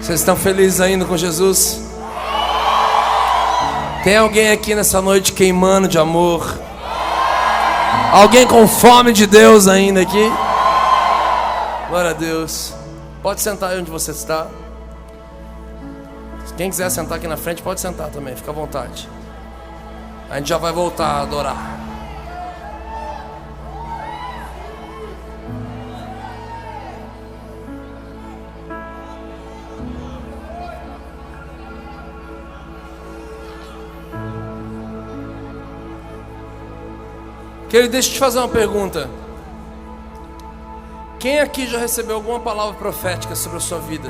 Vocês estão felizes ainda com Jesus? Tem alguém aqui nessa noite queimando de amor? Alguém com fome de Deus ainda aqui? Glória a Deus. Pode sentar aí onde você está. Quem quiser sentar aqui na frente pode sentar também, fica à vontade. A gente já vai voltar a adorar. Querido, deixa eu te fazer uma pergunta. Quem aqui já recebeu alguma palavra profética sobre a sua vida?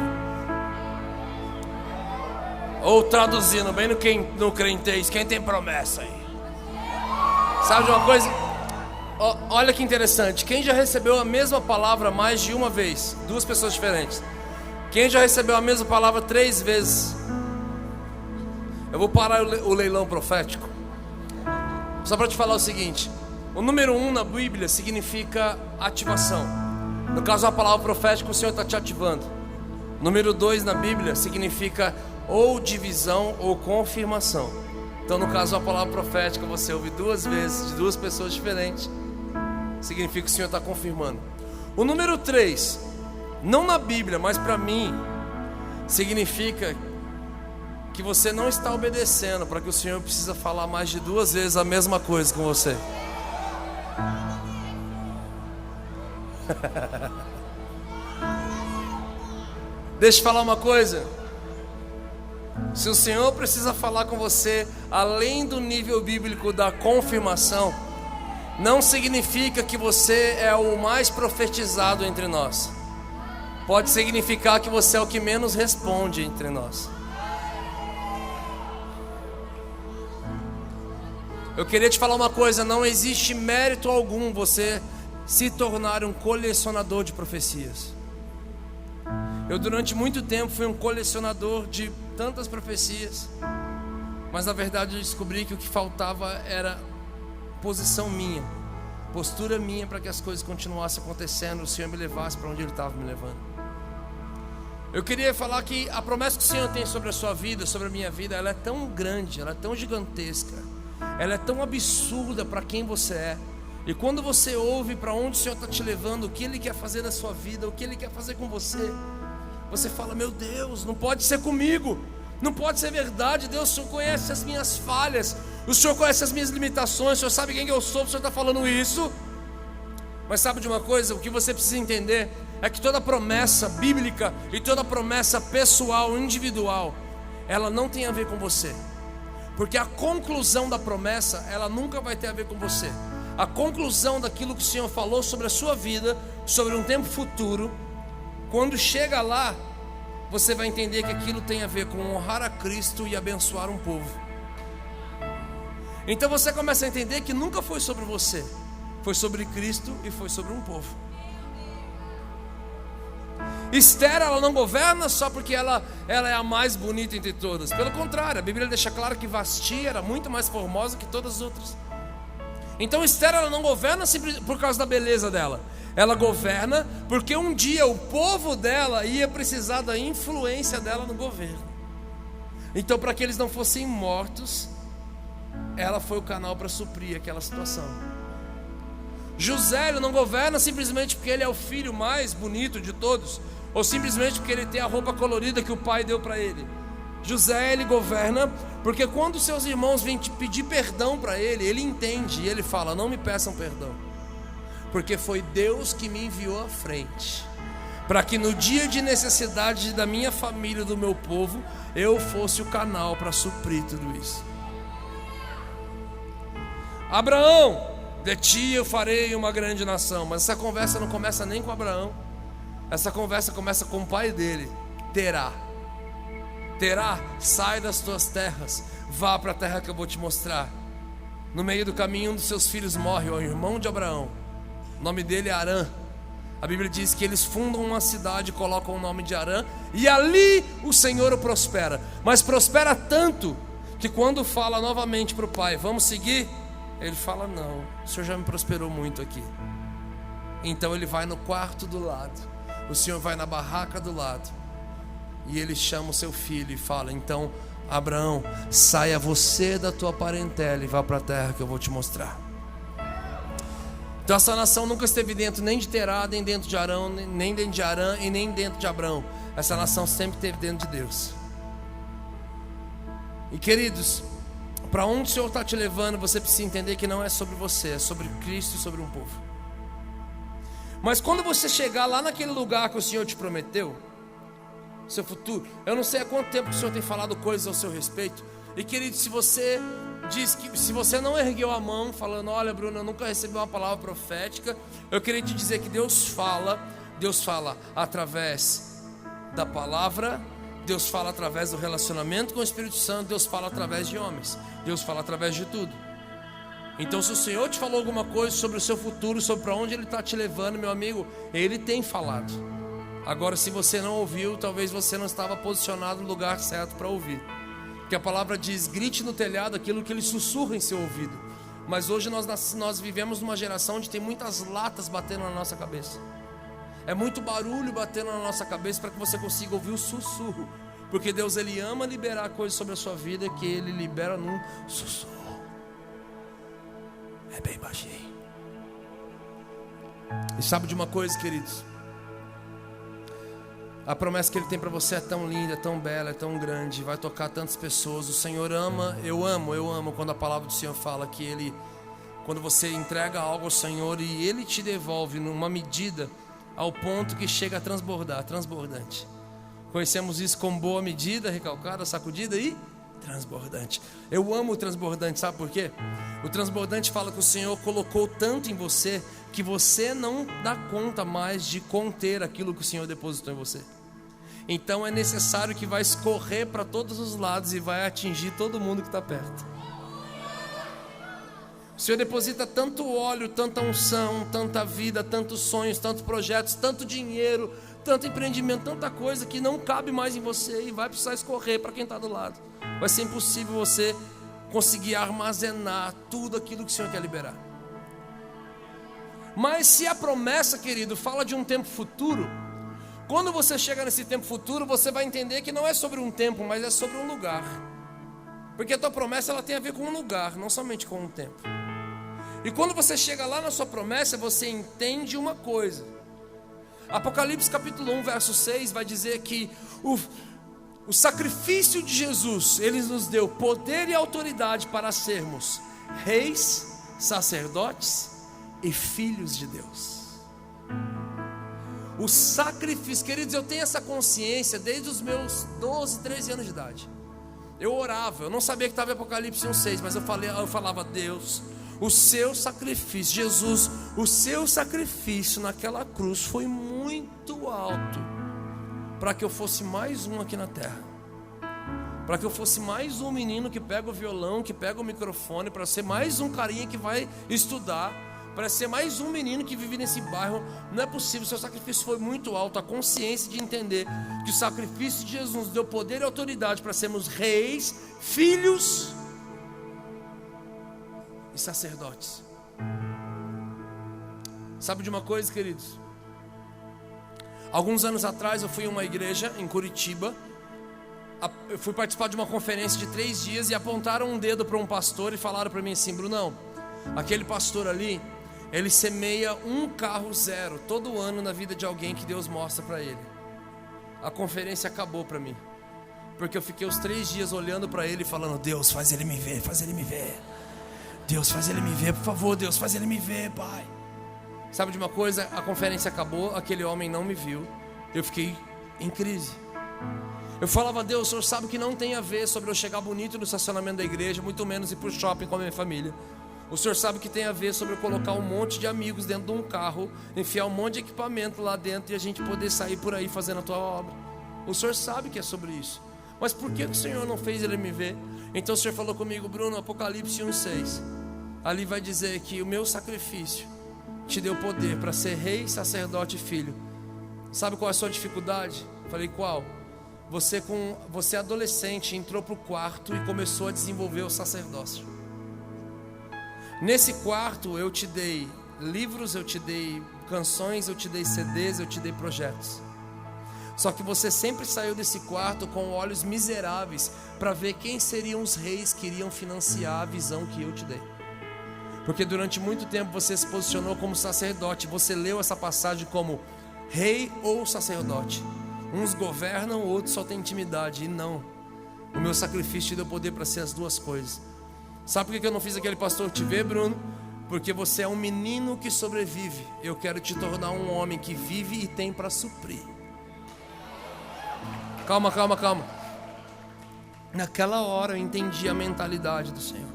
Ou traduzindo bem no crentez, quem tem promessa aí? Sabe de uma coisa? Olha que interessante. Quem já recebeu a mesma palavra mais de uma vez? Duas pessoas diferentes. Quem já recebeu a mesma palavra 3 vezes? Eu vou parar o leilão profético. Só para te falar o seguinte. O número 1 na Bíblia significa ativação. No caso, a palavra profética, o Senhor está te ativando. Número 2 na Bíblia significa ou divisão ou confirmação. Então, no caso, a palavra profética você ouve 2 vezes de 2 pessoas diferentes, significa que o Senhor está confirmando. O número 3, não na Bíblia, mas para mim, significa que você não está obedecendo para que o Senhor precisa falar mais de 2 vezes a mesma coisa com você. Deixa eu falar uma coisa. Se o Senhor precisa falar com você além do nível bíblico da confirmação, não significa que você é o mais profetizado entre nós. Pode significar que você é o que menos responde entre nós. Eu queria te falar uma coisa, não existe mérito algum você se tornar um colecionador de profecias. Eu durante muito tempo fui um colecionador de tantas profecias, mas na verdade eu descobri que o que faltava era posição minha, postura minha para que as coisas continuassem acontecendo, o Senhor me levasse para onde Ele estava me levando. Eu queria falar que a promessa que o Senhor tem sobre a sua vida, sobre a minha vida, ela é tão grande, ela é tão gigantesca, ela é tão absurda para quem você é. E quando você ouve para onde o Senhor está te levando, o que Ele quer fazer na sua vida, o que Ele quer fazer com você, você fala, meu Deus, não pode ser comigo, não pode ser verdade. Deus, o Senhor conhece as minhas falhas, o Senhor conhece as minhas limitações, o Senhor sabe quem eu sou, o Senhor está falando isso. Mas sabe de uma coisa, o que você precisa entender é que toda promessa bíblica e toda promessa pessoal, individual, ela não tem a ver com você, porque a conclusão da promessa, ela nunca vai ter a ver com você. A conclusão daquilo que o Senhor falou sobre a sua vida, sobre um tempo futuro, quando chega lá, você vai entender que aquilo tem a ver com honrar a Cristo e abençoar um povo. Então você começa a entender que nunca foi sobre você, foi sobre Cristo e foi sobre um povo. Esther, ela não governa só porque ela é a mais bonita entre todas. Pelo contrário, a Bíblia deixa claro que Vasti era muito mais formosa que todas as outras. Então Esther, ela não governa simplesmente por causa da beleza dela. Ela governa porque um dia o povo dela ia precisar da influência dela no governo. Então, para que eles não fossem mortos, ela foi o canal para suprir aquela situação. José, ele não governa simplesmente porque ele é o filho mais bonito de todos, ou simplesmente porque ele tem a roupa colorida que o pai deu para ele. José, ele governa porque quando seus irmãos vêm te pedir perdão para ele, ele entende e ele fala, não me peçam perdão, porque foi Deus que me enviou à frente, para que no dia de necessidade da minha família, do meu povo, eu fosse o canal para suprir tudo isso. Abraão, de ti eu farei uma grande nação. Mas essa conversa não começa nem com Abraão, essa conversa começa com o pai dele, Terá. Terá, sai das tuas terras, vá para a terra que eu vou te mostrar. No meio do caminho, um dos seus filhos morre, o irmão de Abraão, o nome dele é Arã. A Bíblia diz que eles fundam uma cidade, colocam o nome de Arã, e ali o Senhor o prospera. Mas prospera tanto que quando fala novamente para o pai, vamos seguir? Ele fala, não, o Senhor já me prosperou muito aqui. Então ele vai no quarto do lado, o Senhor vai na barraca do lado, E ele chama o seu filho e fala: então, Abraão, saia você da tua parentela e vá para a terra que eu vou te mostrar. Então essa nação nunca esteve dentro nem de Terá, nem dentro de Arão, nem dentro de Arã e nem dentro de Abrão. Essa nação sempre esteve dentro de Deus. E queridos, para onde o Senhor está te levando, você precisa entender que não é sobre você, é sobre Cristo e sobre um povo. Mas quando você chegar lá naquele lugar que o Senhor te prometeu, seu futuro, eu não sei há quanto tempo que o Senhor tem falado coisas ao seu respeito. E querido, se você diz que, se você não ergueu a mão falando: olha, Bruno, eu nunca recebi uma palavra profética, eu queria te dizer que Deus fala através da palavra, Deus fala através do relacionamento com o Espírito Santo, Deus fala através de homens, Deus fala através de tudo. Então se o Senhor te falou alguma coisa sobre o seu futuro, sobre para onde Ele está te levando, meu amigo, Ele tem falado. Agora, se você não ouviu, talvez você não estava posicionado no lugar certo para ouvir. Porque a palavra diz: grite no telhado aquilo que Ele sussurra em seu ouvido. Mas hoje nós vivemos numa geração onde tem muitas latas batendo na nossa cabeça. É muito barulho batendo na nossa cabeça para que você consiga ouvir o sussurro. Porque Deus, Ele ama liberar coisas sobre a sua vida que Ele libera num sussurro. É bem baixinho. E sabe de uma coisa, queridos? A promessa que Ele tem para você é tão linda, é tão bela, é tão grande, vai tocar tantas pessoas. O Senhor ama, eu amo quando a palavra do Senhor fala que Ele, quando você entrega algo ao Senhor e Ele te devolve numa medida ao ponto que chega a transbordar, transbordante. Conhecemos isso como boa medida, recalcada, sacudida e transbordante. Eu amo o transbordante, sabe por quê? O transbordante fala que o Senhor colocou tanto em você que você não dá conta mais de conter aquilo que o Senhor depositou em você. Então é necessário que vai escorrer para todos os lados e vai atingir todo mundo que está perto. O Senhor deposita tanto óleo, tanta unção, tanta vida, tantos sonhos, tantos projetos, tanto dinheiro, tanto empreendimento, tanta coisa que não cabe mais em você e vai precisar escorrer para quem está do lado. Vai ser impossível você conseguir armazenar tudo aquilo que o Senhor quer liberar. Mas se a promessa, querido, fala de um tempo futuro, quando você chega nesse tempo futuro, você vai entender que não é sobre um tempo, mas é sobre um lugar. Porque a tua promessa, ela tem a ver com um lugar, não somente com um tempo. E quando você chega lá na sua promessa, você entende uma coisa. Apocalipse capítulo 1, verso 6 vai dizer que o sacrifício de Jesus, Ele nos deu poder e autoridade para sermos reis, sacerdotes e filhos de Deus. O sacrifício, queridos, eu tenho essa consciência desde os meus 12, 13 anos de idade. Eu orava, eu não sabia que estava em Apocalipse 1,6, mas eu falava: Deus, o seu sacrifício, Jesus, o seu sacrifício naquela cruz foi muito alto para que eu fosse mais um aqui na terra, para que eu fosse mais um menino que pega o violão, que pega o microfone, para ser mais um carinha que vai estudar, para ser mais um menino que vive nesse bairro. Não é possível, seu sacrifício foi muito alto. A consciência de entender que o sacrifício de Jesus nos deu poder e autoridade para sermos reis, filhos e sacerdotes. Sabe de uma coisa, queridos? Alguns anos atrás eu fui em uma igreja em Curitiba. Eu fui participar de uma conferência de 3 dias e apontaram um dedo para um pastor e falaram para mim assim: Brunão, aquele pastor ali, ele semeia um carro zero todo ano na vida de alguém que Deus mostra para ele. A conferência acabou para mim, porque eu fiquei os 3 dias olhando para ele e falando: Deus, faz ele me ver, faz ele me ver. Deus, faz ele me ver, por favor, Deus, faz ele me ver, Pai. Sabe de uma coisa? A conferência acabou, aquele homem não me viu. Eu fiquei em crise. Eu falava: Deus, o Senhor sabe que não tem a ver sobre eu chegar bonito no estacionamento da igreja, muito menos ir para o shopping com a minha família. O Senhor sabe que tem a ver sobre eu colocar um monte de amigos dentro de um carro, enfiar um monte de equipamento lá dentro e a gente poder sair por aí fazendo a tua obra. O Senhor sabe que é sobre isso. Mas por que o Senhor não fez ele me ver? Então o Senhor falou comigo: Bruno, Apocalipse 1,6, ali vai dizer que o meu sacrifício te deu poder para ser rei, sacerdote e filho. Sabe qual é a sua dificuldade? Falei: qual? Você adolescente entrou para o quarto e começou a desenvolver o sacerdócio. Nesse quarto eu te dei livros, eu te dei canções, eu te dei CDs, eu te dei projetos. Só que você sempre saiu desse quarto com olhos miseráveis para ver quem seriam os reis que iriam financiar a visão que eu te dei. Porque durante muito tempo você se posicionou como sacerdote. Você leu essa passagem como rei ou sacerdote. Uns governam, outros só têm intimidade. E não, o meu sacrifício te deu poder para ser as duas coisas. Sabe por que eu não fiz aquele pastor te ver, Bruno? Porque você é um menino que sobrevive. Eu quero te tornar um homem que vive e tem para suprir. Calma. Naquela hora eu entendi a mentalidade do Senhor.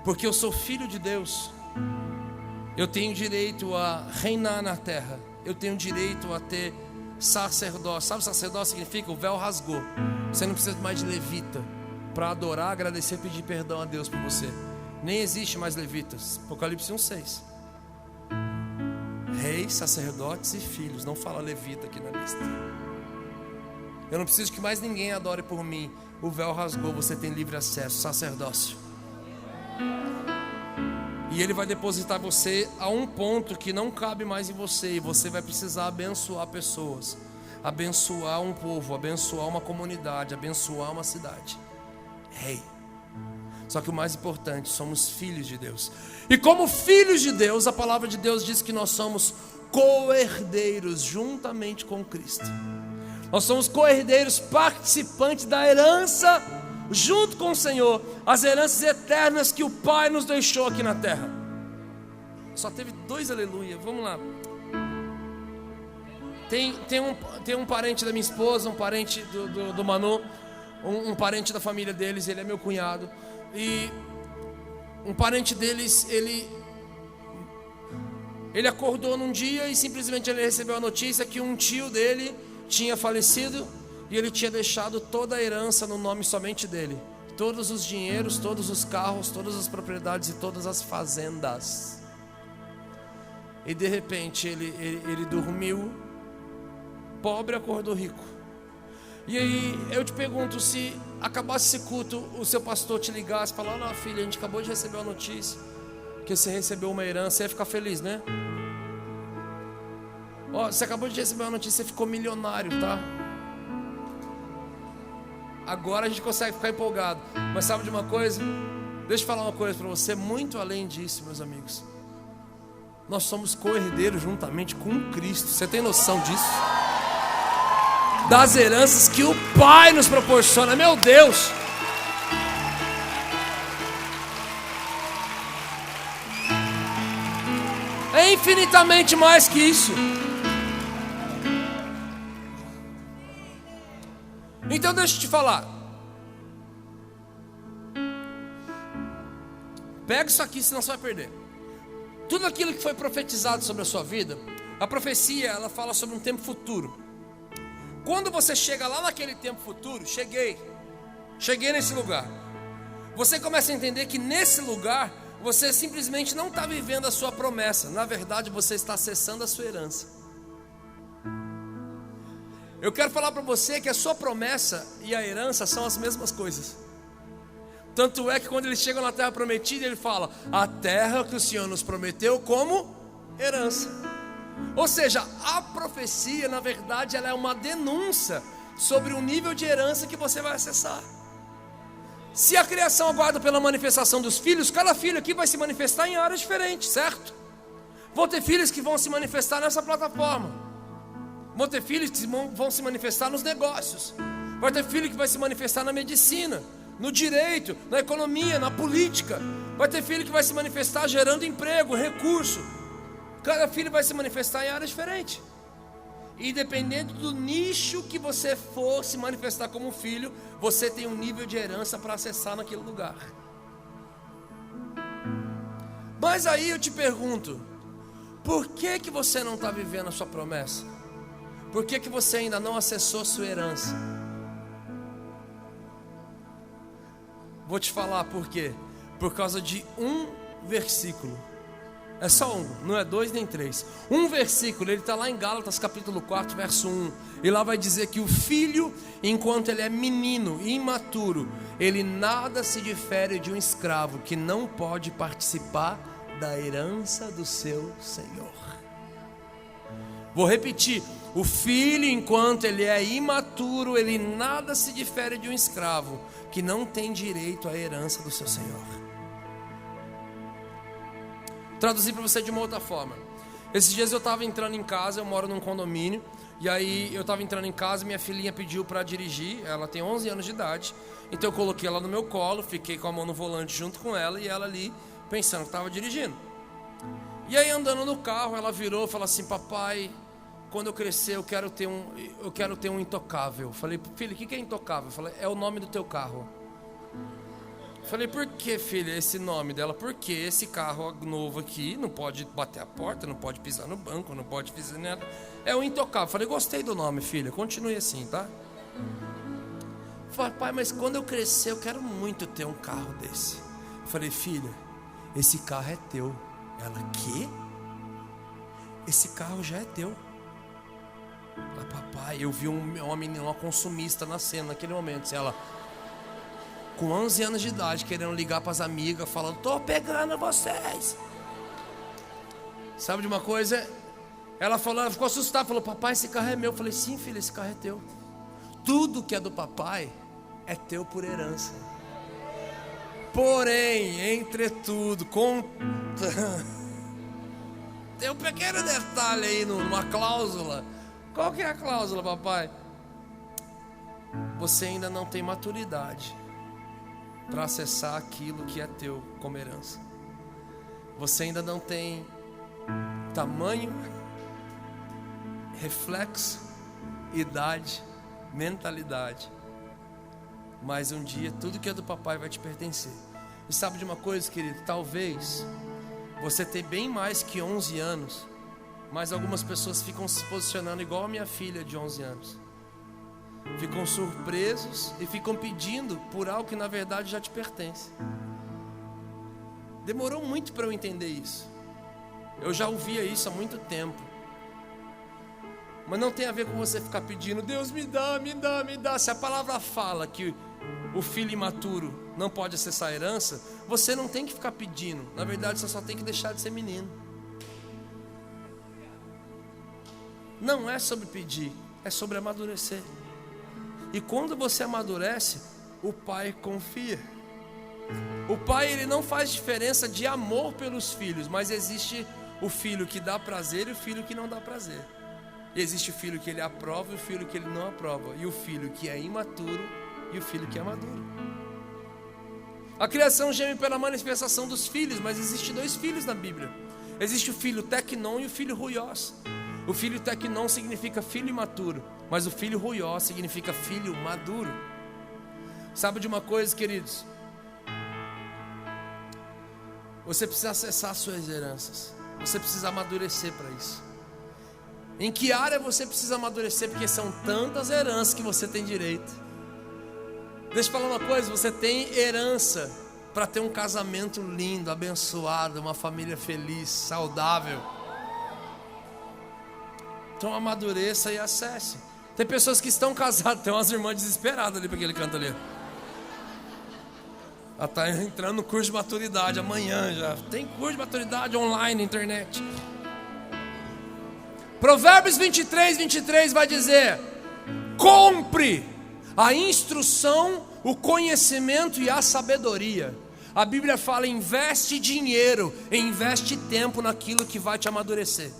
Porque eu sou filho de Deus. Eu tenho direito a reinar na terra. Eu tenho direito a ter sacerdócio. Sabe o que sacerdócio significa? O véu rasgou. Você não precisa mais de levita para adorar, agradecer e pedir perdão a Deus por você. Nem existe mais levitas. Apocalipse 1:6. Reis, sacerdotes e filhos. Não fala levita aqui na lista. Eu não preciso que mais ninguém adore por mim. O véu rasgou, você tem livre acesso, sacerdócio. E Ele vai depositar você a um ponto que não cabe mais em você. E você vai precisar abençoar pessoas, abençoar um povo, abençoar uma comunidade, abençoar uma cidade. Rei. Só que o mais importante, somos filhos de Deus. E como filhos de Deus, a palavra de Deus diz que nós somos co-herdeiros juntamente com Cristo. Nós somos co-herdeiros, participantes da herança junto com o Senhor, as heranças eternas que o Pai nos deixou aqui na terra. Só teve 2 aleluia, vamos lá. Tem um parente da minha esposa, um parente do Manu, um parente da família deles, ele é meu cunhado. E um parente deles, ele acordou num dia e simplesmente ele recebeu a notícia que um tio dele tinha falecido. E ele tinha deixado toda a herança no nome somente dele. Todos os dinheiros, todos os carros, todas as propriedades e todas as fazendas. E de repente ele dormiu pobre, acordou rico. E aí eu te pergunto, se acabasse esse culto, o seu pastor te ligasse e falasse: olha, filha, a gente acabou de receber uma notícia que você recebeu uma herança. Você ia ficar feliz, né? Ó, você acabou de receber uma notícia, você ficou milionário, tá? Agora a gente consegue ficar empolgado. Mas sabe de uma coisa? Deixa eu falar uma coisa para você. Muito além disso, meus amigos, nós somos co-herdeiros juntamente com Cristo. Você tem noção disso? Das heranças que o Pai nos proporciona. Meu Deus! É infinitamente mais que isso. Então deixa eu te falar. Pega isso aqui, senão você vai perder. Tudo aquilo que foi profetizado sobre a sua vida, a profecia, ela fala sobre um tempo futuro. Quando você chega lá naquele tempo futuro, cheguei nesse lugar, você começa a entender que nesse lugar você simplesmente não está vivendo a sua promessa. Na verdade, você está acessando a sua herança. Eu quero falar para você que a sua promessa e a herança são as mesmas coisas. Tanto é que quando eles chegam na terra prometida, ele fala: a terra que o Senhor nos prometeu como herança. Ou seja, a profecia, na verdade, ela é uma denúncia sobre o nível de herança que você vai acessar. Se a criação aguarda pela manifestação dos filhos, cada filho aqui vai se manifestar em áreas diferentes, certo? Vão ter filhos que vão se manifestar nessa plataforma. Vão ter filhos que vão se manifestar nos negócios. Vai ter filho que vai se manifestar na medicina, no direito, na economia, na política. Vai ter filho que vai se manifestar gerando emprego, recurso. Cada filho vai se manifestar em áreas diferentes. E dependendo do nicho que você for se manifestar como filho, você tem um nível de herança para acessar naquele lugar. Mas aí eu te pergunto, por que você não está vivendo a sua promessa? Por que você ainda não acessou sua herança? Vou te falar por quê. Por causa de um versículo. É só um, não é 2 nem 3. Um versículo, ele está lá em Gálatas capítulo 4, verso 1. E lá vai dizer que o filho, enquanto ele é menino e imaturo, ele nada se difere de um escravo que não pode participar da herança do seu senhor. Vou repetir. O filho, enquanto ele é imaturo, ele nada se difere de um escravo que não tem direito à herança do seu senhor. Traduzir para você de uma outra forma. Esses dias eu estava entrando em casa, eu moro num condomínio, e aí eu estava entrando em casa, minha filhinha pediu para dirigir, ela tem 11 anos de idade, então eu coloquei ela no meu colo, fiquei com a mão no volante junto com ela, e ela ali pensando que estava dirigindo. E aí andando no carro, ela virou e falou assim: papai, quando eu crescer eu quero ter um intocável. Eu falei: filho, o que é intocável? Eu falei: é o nome do teu carro. Eu falei: por que, filha, esse nome dela? Porque esse carro novo aqui não pode bater a porta, não pode pisar no banco, não pode fazer nada. É o intocável. Eu falei: gostei do nome, filha, continue assim, tá? Eu falei: pai, mas quando eu crescer eu quero muito ter um carro desse. Eu falei: filha, esse carro é teu. Ela: quê? Esse carro já é teu. Ela: papai, eu vi uma menina, uma consumista nascendo naquele momento. Ela, com 11 anos de idade, querendo ligar para as amigas, falando: tô pegando vocês. Sabe de uma coisa? Ela falou, ela ficou assustada, falou: papai, esse carro é meu. Eu falei: sim, filha, esse carro é teu. Tudo que é do papai é teu por herança. Porém, entretudo, tem um pequeno detalhe aí numa cláusula. Qual que é a cláusula, papai? Você ainda não tem maturidade para acessar aquilo que é teu como herança. Você ainda não tem tamanho, reflexo, idade, mentalidade. Mas um dia tudo que é do papai vai te pertencer. E sabe de uma coisa, querido? Talvez você tenha bem mais que 11 anos, mas algumas pessoas ficam se posicionando igual a minha filha de 11 anos. Ficam surpresos e ficam pedindo por algo que na verdade já te pertence. Demorou muito para eu entender isso. Eu já ouvia isso há muito tempo. Mas não tem a ver com você ficar pedindo: Deus me dá, me dá, me dá. Se a palavra fala que o filho imaturo não pode acessar a herança, você não tem que ficar pedindo. Na verdade, você só tem que deixar de ser menino. Não é sobre pedir, é sobre amadurecer. E quando você amadurece, o pai confia. O pai, ele não faz diferença de amor pelos filhos, mas existe o filho que dá prazer e o filho que não dá prazer. E existe o filho que ele aprova e o filho que ele não aprova. E o filho que é imaturo e o filho que é maduro. A criação geme pela manifestação dos filhos, mas existem dois filhos na Bíblia. Existe o filho Tecnon e o filho Ruiós. O filho Tecnon significa filho imaturo, mas o filho Ruiós significa filho maduro. Sabe de uma coisa, queridos? Você precisa acessar suas heranças. Você precisa amadurecer para isso. Em que área você precisa amadurecer? Porque são tantas heranças que você tem direito. Deixa eu falar uma coisa: você tem herança para ter um casamento lindo, abençoado, uma família feliz, saudável. Então amadureça e acesse. Tem pessoas que estão casadas, tem umas irmãs desesperadas ali para aquele canto ali. Ela está entrando no curso de maturidade amanhã já. Tem curso de maturidade online na internet. Provérbios 23 vai dizer: compre a instrução, o conhecimento e a sabedoria. A Bíblia fala: investe dinheiro, investe tempo naquilo que vai te amadurecer.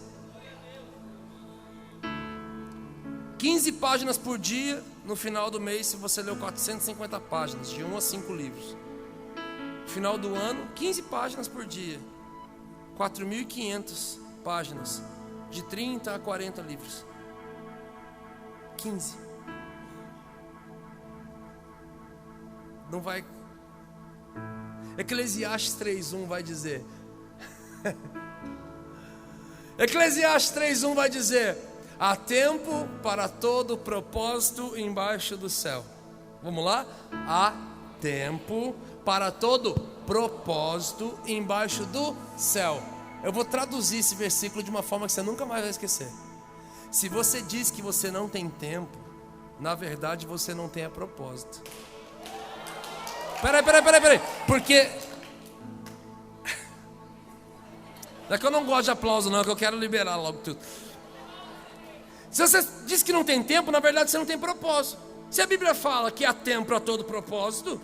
15 páginas por dia, no final do mês, se você leu 450 páginas, de 1 a 5 livros. No final do ano, 15 páginas por dia, 4.500 páginas, de 30 a 40 livros. 15. Não vai. Eclesiastes 3:1 vai dizer. Eclesiastes 3:1 vai dizer: há tempo para todo propósito embaixo do céu. Vamos lá? Há tempo para todo propósito embaixo do céu. Eu vou traduzir esse versículo de uma forma que você nunca mais vai esquecer. Se você diz que você não tem tempo, na verdade você não tem a propósito. Peraí. Porque é que eu não gosto de aplauso não, é que eu quero liberar logo tudo. Se você diz que não tem tempo, na verdade você não tem propósito. Se a Bíblia fala que há tempo para todo propósito,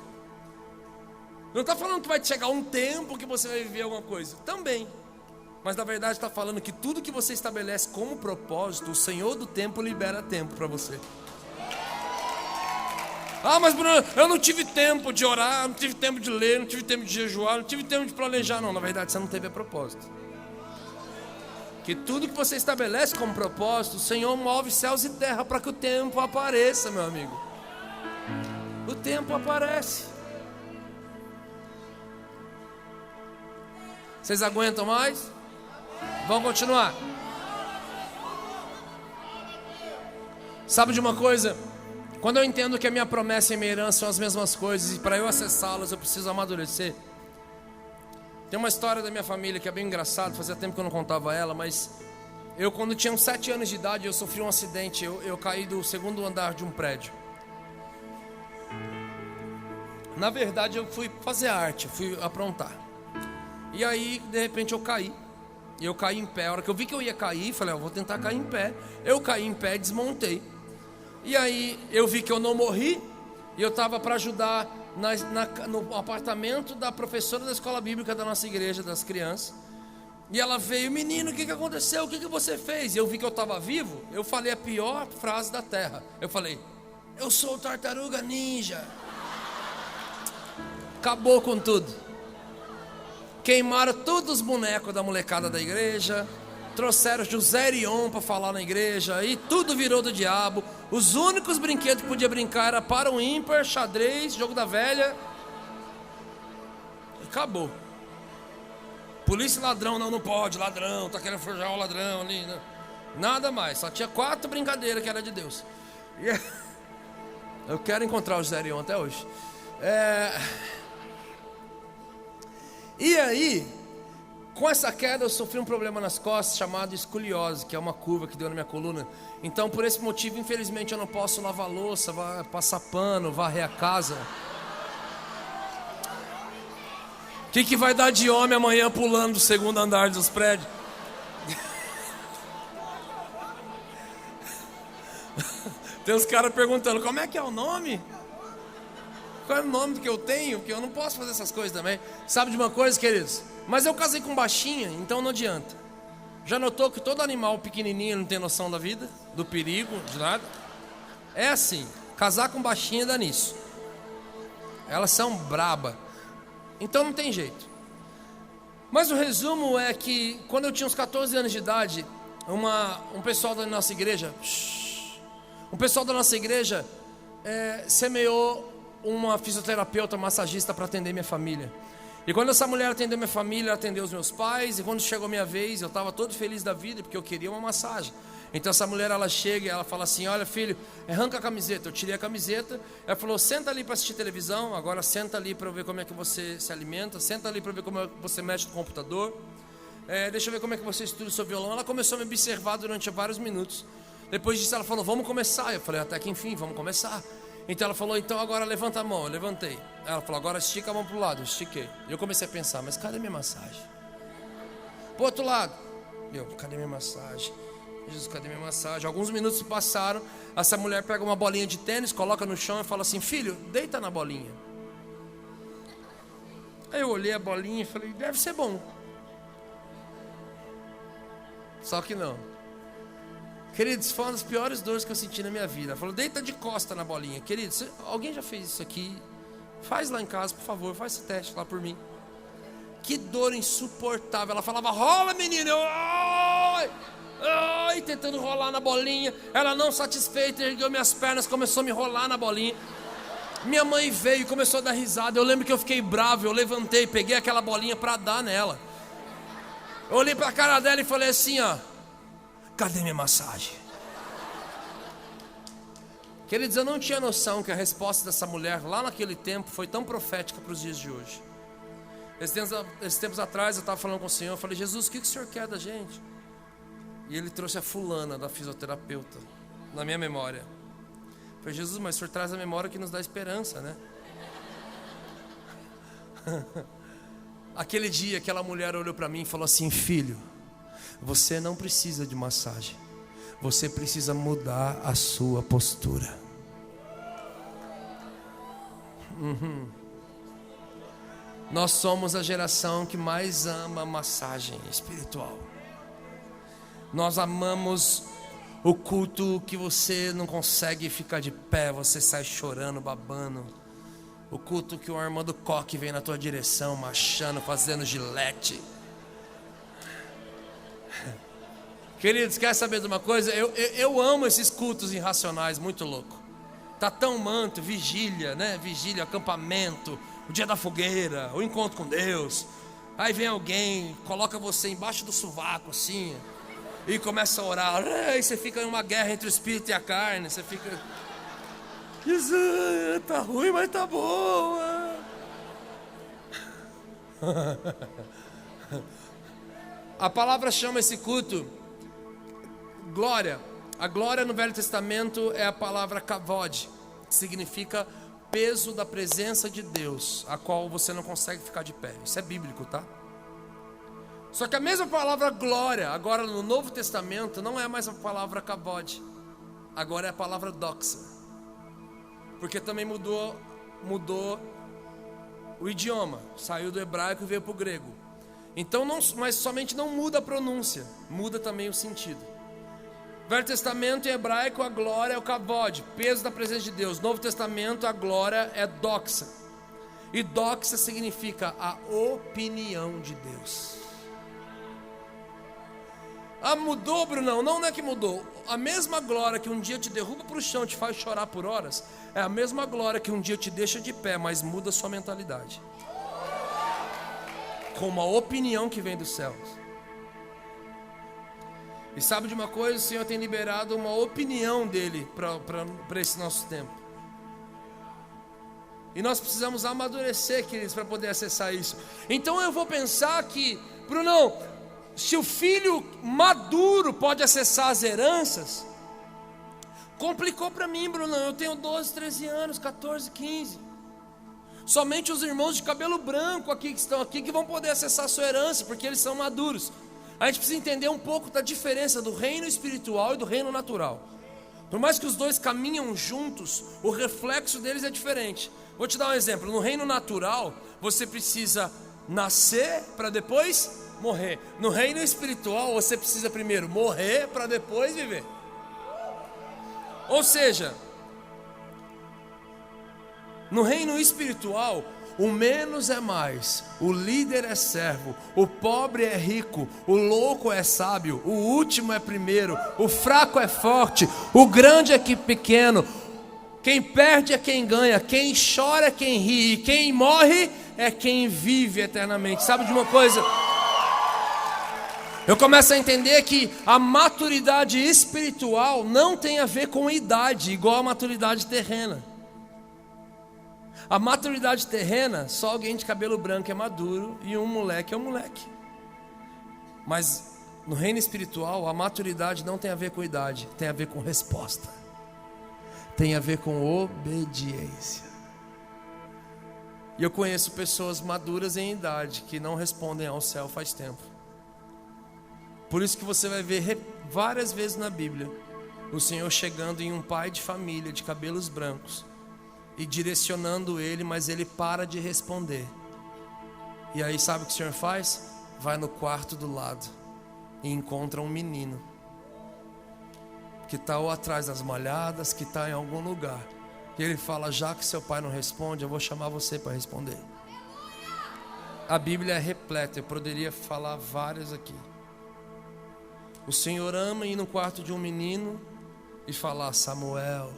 não está falando que vai chegar um tempo que você vai viver alguma coisa. Também. Mas na verdade está falando que tudo que você estabelece como propósito, o Senhor do tempo libera tempo para você. Ah, mas Bruno, eu não tive tempo de orar, não tive tempo de ler, não tive tempo de jejuar, não tive tempo de planejar. Não, na verdade você não teve a propósito. Que tudo que você estabelece como propósito, o Senhor move céus e terra para que o tempo apareça, meu amigo. O tempo aparece. Vocês aguentam mais? Vamos continuar. Sabe de uma coisa? Quando eu entendo que a minha promessa e a minha herança são as mesmas coisas, e para eu acessá-las eu preciso amadurecer. Tem uma história da minha família que é bem engraçada, fazia tempo que eu não contava ela, mas eu, quando tinha uns 7 anos de idade, eu sofri um acidente, eu caí do 2º andar de um prédio. Na verdade eu fui fazer arte, fui aprontar. E aí, de repente eu caí. E eu caí em pé. A hora que eu vi que eu ia cair, falei, vou tentar cair em pé. Eu caí em pé, desmontei. E aí eu vi que eu não morri. E eu estava para ajudar no apartamento da professora da escola bíblica da nossa igreja, das crianças. E ela veio, menino, o que aconteceu? O que você fez? E eu vi que eu estava vivo. Eu falei a pior frase da terra. Eu falei, eu sou o tartaruga ninja. Acabou com tudo. Queimaram todos os bonecos da molecada da igreja. Trouxeram José Erion para falar na igreja. E tudo virou do diabo. Os únicos brinquedos que podia brincar era para o ímpar, xadrez, jogo da velha. Acabou. Polícia e ladrão, não pode, ladrão, tá querendo forjar o ladrão ali, né? Nada mais, só tinha 4 brincadeiras que era de Deus. Eu quero encontrar o José Erion até hoje. E aí, com essa queda eu sofri um problema nas costas chamado escoliose, que é uma curva que deu na minha coluna. Então, por esse motivo, infelizmente, eu não posso lavar louça, passar pano, varrer a casa. O que vai dar de homem amanhã pulando do 2º andar dos prédios? Tem uns caras perguntando, como é que é o nome? Qual é o nome que eu tenho? Porque eu não posso fazer essas coisas também. Sabe de uma coisa, queridos? Mas eu casei com baixinha, então não adianta. Já notou que todo animal pequenininho não tem noção da vida? Do perigo, de nada? É assim, casar com baixinha dá nisso. Elas são braba. Então não tem jeito. Mas o resumo é que quando eu tinha uns 14 anos de idade, um pessoal da nossa igreja, semeou uma fisioterapeuta massagista para atender minha família. E quando essa mulher atendeu minha família, ela atendeu os meus pais. E quando chegou a minha vez, eu estava todo feliz da vida, porque eu queria uma massagem. Então essa mulher, ela chega e ela fala assim, olha filho, arranca a camiseta. Eu tirei a camiseta. Ela falou, senta ali para assistir televisão. Agora senta ali para eu ver como é que você se alimenta. Senta ali para ver como é que você mexe no computador. Deixa eu ver como é que você estuda o seu violão. Ela começou a me observar durante vários minutos. Depois disso ela falou, vamos começar. Eu falei, até que enfim, vamos começar. Então ela falou, então agora levanta a mão. Eu levantei. Ela falou, agora estica a mão para o lado. Eu estiquei. Eu comecei a pensar, mas cadê minha massagem? Pro outro lado. Cadê minha massagem? Jesus, cadê minha massagem? Alguns minutos se passaram. Essa mulher pega uma bolinha de tênis, coloca no chão e fala assim, filho, deita na bolinha. Aí eu olhei a bolinha e falei, deve ser bom. Só que não. Queridos, foi uma das piores dores que eu senti na minha vida. Ela falou, deita de costa na bolinha. Queridos, alguém já fez isso aqui? Faz lá em casa, por favor, faz esse teste lá por mim. Que dor insuportável. Ela falava, rola menino. Ai, tentando rolar na bolinha. Ela não satisfeita, ergueu minhas pernas, começou a me rolar na bolinha. Minha mãe veio e começou a dar risada. Eu lembro que eu fiquei bravo, eu levantei, peguei aquela bolinha para dar nela. Eu olhei para a cara dela e falei assim, ó, cadê minha massagem? Queridos, eu não tinha noção que a resposta dessa mulher lá naquele tempo foi tão profética para os dias de hoje. Esses tempos atrás eu estava falando com o Senhor, eu falei, Jesus, o que o Senhor quer da gente? E Ele trouxe a fulana da fisioterapeuta na minha memória. Eu falei, Jesus, mas o Senhor traz a memória que nos dá esperança, né? Aquele dia aquela mulher olhou para mim e falou assim, filho, você não precisa de massagem. você precisa mudar a sua postura. Nós somos a geração que mais ama massagem espiritual. Nós amamos o culto que você não consegue ficar de pé, você sai chorando, babando. O culto que o Armando Coque vem na tua direção, marchando, fazendo gilete. Queridos, quer saber de uma coisa? Eu amo esses cultos irracionais, muito louco. Tá tão manto, vigília, né? Vigília, acampamento, o dia da fogueira, o encontro com Deus. Aí vem alguém, coloca você embaixo do sovaco assim, e começa a orar. Aí você fica em uma guerra entre o espírito e a carne. Você fica, Jesus, tá ruim, mas tá boa. A palavra chama esse culto glória. A glória no Velho Testamento é a palavra kavod, que significa peso da presença de Deus, a qual você não consegue ficar de pé. Isso é bíblico, tá? Só que a mesma palavra glória, agora no Novo Testamento, não é mais a palavra kavod, agora é a palavra doxa, porque também mudou o idioma, saiu do hebraico e veio para o grego. Então, mas somente não muda a pronúncia, muda também o sentido. Velho Testamento em hebraico, a glória é o kavod, peso da presença de Deus. Novo Testamento, a glória é doxa. E doxa significa a opinião de Deus. Ah, mudou, Brunão? Não é que mudou. A mesma glória que um dia te derruba para o chão, te faz chorar por horas, é a mesma glória que um dia te deixa de pé, mas muda a sua mentalidade. Com uma opinião que vem dos céus. E sabe de uma coisa? O Senhor tem liberado uma opinião dele para esse nosso tempo. E nós precisamos amadurecer, queridos, para poder acessar isso. Então eu vou pensar que, Brunão, se o filho maduro pode acessar as heranças, complicou para mim, Brunão. Eu tenho 12, 13 anos, 14, 15. Somente os irmãos de cabelo branco aqui que estão aqui que vão poder acessar a sua herança, porque eles são maduros. A gente precisa entender um pouco da diferença do reino espiritual e do reino natural. Por mais que os dois caminham juntos, o reflexo deles é diferente. Vou te dar um exemplo. No reino natural, você precisa nascer para depois morrer. No reino espiritual, você precisa primeiro morrer para depois viver. Ou seja, no reino espiritual, o menos é mais, o líder é servo, o pobre é rico, o louco é sábio, o último é primeiro, o fraco é forte, o grande é pequeno, quem perde é quem ganha, quem chora é quem ri, e quem morre é quem vive eternamente. Sabe de uma coisa? Eu começo a entender que a maturidade espiritual não tem a ver com idade, igual a maturidade terrena. A maturidade terrena, só alguém de cabelo branco é maduro e um moleque é um moleque. Mas no reino espiritual, a maturidade não tem a ver com idade, tem a ver com resposta. Tem a ver com obediência. E eu conheço pessoas maduras em idade que não respondem ao céu faz tempo. Por isso que você vai ver várias vezes na Bíblia o Senhor chegando em um pai de família de cabelos brancos e direcionando ele, mas ele para de responder. E aí sabe o que o Senhor faz? Vai no quarto do lado e encontra um menino que está ou atrás das malhadas, que está em algum lugar. E ele fala: já que seu pai não responde, eu vou chamar você para responder. A Bíblia é repleta, eu poderia falar várias aqui. O Senhor ama ir no quarto de um menino e falar: Samuel.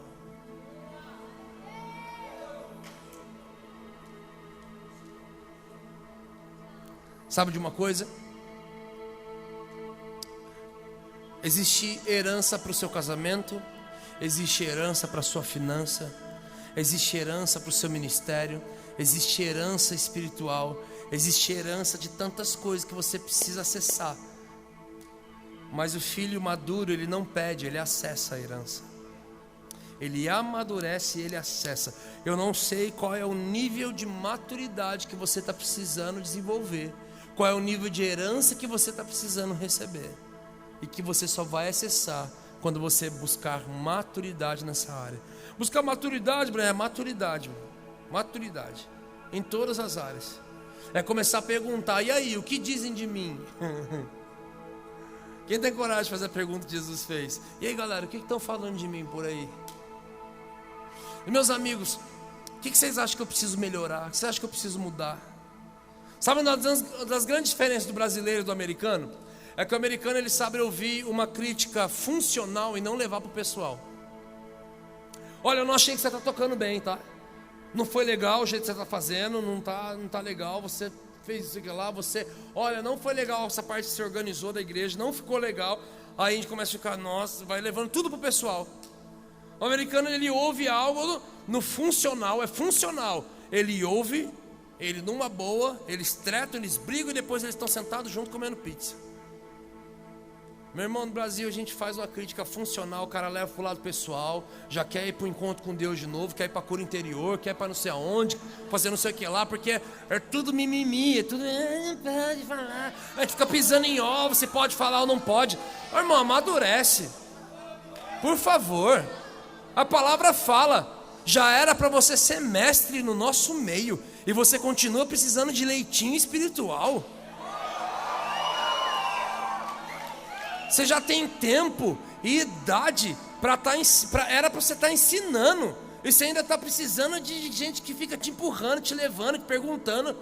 Sabe de uma coisa? Existe herança para o seu casamento, existe herança para a sua finança, existe herança para o seu ministério, existe herança espiritual, existe herança de tantas coisas que você precisa acessar. Mas o filho maduro, ele não pede, ele acessa a herança. Ele amadurece e ele acessa. Eu não sei qual é o nível de maturidade que você está precisando desenvolver. Qual é o nível de herança que você está precisando receber. E que você só vai acessar quando você buscar maturidade nessa área. Buscar maturidade, Bruno, é maturidade, mano. Maturidade em todas as áreas. É começar a perguntar: e aí, o que dizem de mim? Quem tem coragem de fazer a pergunta que Jesus fez? E aí, galera, o que estão falando de mim por aí? E meus amigos, o que vocês acham que eu preciso melhorar? O que vocês acham que eu preciso mudar? Sabe uma das grandes diferenças do brasileiro e do americano? É que o americano, ele sabe ouvir uma crítica funcional e não levar para o pessoal. Olha, eu não achei que você está tocando bem, tá? Não foi legal o jeito que você está fazendo, não tá legal, você fez isso aqui lá, olha, não foi legal essa parte que você organizou da igreja, não ficou legal. Aí a gente começa a ficar, nossa, vai levando tudo para o pessoal. O americano, ele ouve algo no funcional, é funcional. Ele ouve, ele numa boa, eles tretam, eles brigam e depois eles estão sentados junto comendo pizza. Meu irmão, no Brasil a gente faz uma crítica funcional, o cara leva pro lado pessoal, já quer ir pro encontro com Deus de novo, quer ir pra cura interior, quer ir pra não sei aonde, fazer não sei o que lá, porque é tudo mimimi, é tudo, não pode falar, a gente fica pisando em ovos, você pode falar ou não pode. Ô, irmão, amadurece, por favor. A palavra fala, já era para você ser mestre no nosso meio, e você continua precisando de leitinho espiritual. Você já tem tempo e idade era para você estar ensinando, e você ainda está precisando de gente que fica te empurrando, te levando, te perguntando.